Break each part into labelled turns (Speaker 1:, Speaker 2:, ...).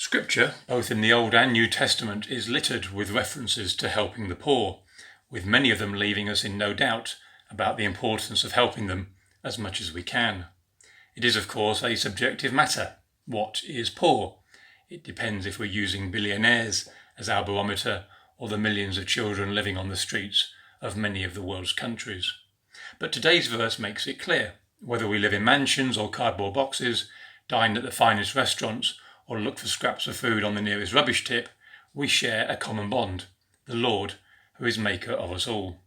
Speaker 1: Scripture, both in the Old and New Testament, is littered with references to helping the poor, with many of them leaving us in no doubt about the importance of helping them as much as we can. It is, of course, a subjective matter. What is poor? It depends if we're using billionaires as our barometer or the millions of children living on the streets of many of the world's countries. But today's verse makes it clear. Whether we live in mansions or cardboard boxes, dine at the finest restaurants, or look for scraps of food on the nearest rubbish tip, we share a common bond, the Lord, who is maker of us all.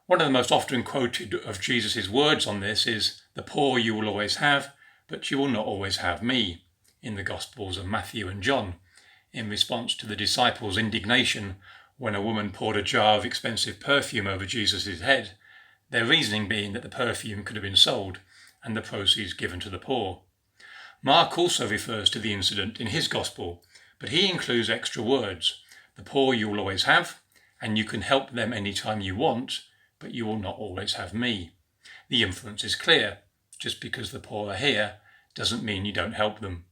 Speaker 1: One of the most often quoted of Jesus' words on this is, "The poor you will always have, but you will not always have me," in the Gospels of Matthew and John, in response to the disciples' indignation when a woman poured a jar of expensive perfume over Jesus' head, their reasoning being that the perfume could have been sold and the proceeds given to the poor. Mark also refers to the incident in his Gospel, but he includes extra words. The poor you will always have, and you can help them any time you want, but you will not always have me. The inference is clear. Just because the poor are here doesn't mean you don't help them.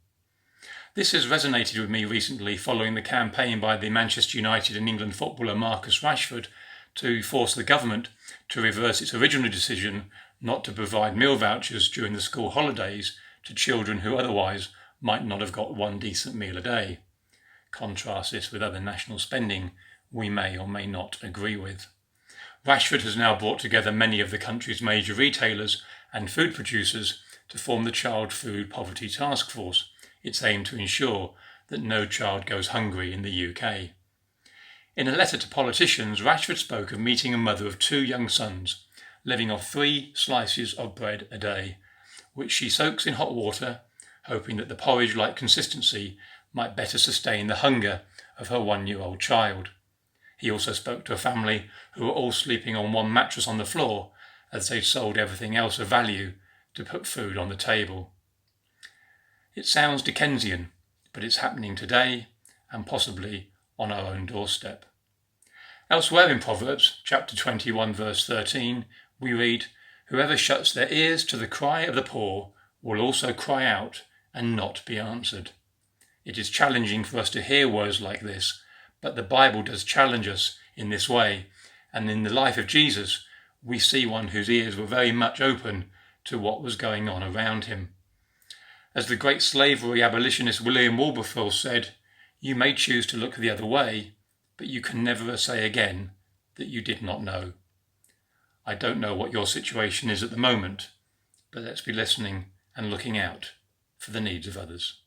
Speaker 1: This has resonated with me recently following the campaign by the Manchester United and England footballer Marcus Rashford to force the government to reverse its original decision not to provide meal vouchers during the school holidays to children who otherwise might not have got one decent meal a day. Contrast this with other national spending we may or may not agree with. Rashford has now brought together many of the country's major retailers and food producers to form the Child Food Poverty Task Force. Its aim to ensure that no child goes hungry in the UK. In a letter to politicians, Rashford spoke of meeting a mother of 2 young sons, living off 3 slices of bread a day, which she soaks in hot water, hoping that the porridge-like consistency might better sustain the hunger of her 1-year-old child. He also spoke to a family who were all sleeping on one mattress on the floor as they'd sold everything else of value to put food on the table. It sounds Dickensian, but it's happening today and possibly on our own doorstep. Elsewhere in Proverbs, chapter 21, verse 13, we read, "Whoever shuts their ears to the cry of the poor will also cry out and not be answered." It is challenging for us to hear words like this, but the Bible does challenge us in this way, and in the life of Jesus, we see one whose ears were very much open to what was going on around him. As the great slavery abolitionist William Wilberforce said, "You may choose to look the other way, but you can never say again that you did not know." I don't know what your situation is at the moment, but let's be listening and looking out for the needs of others.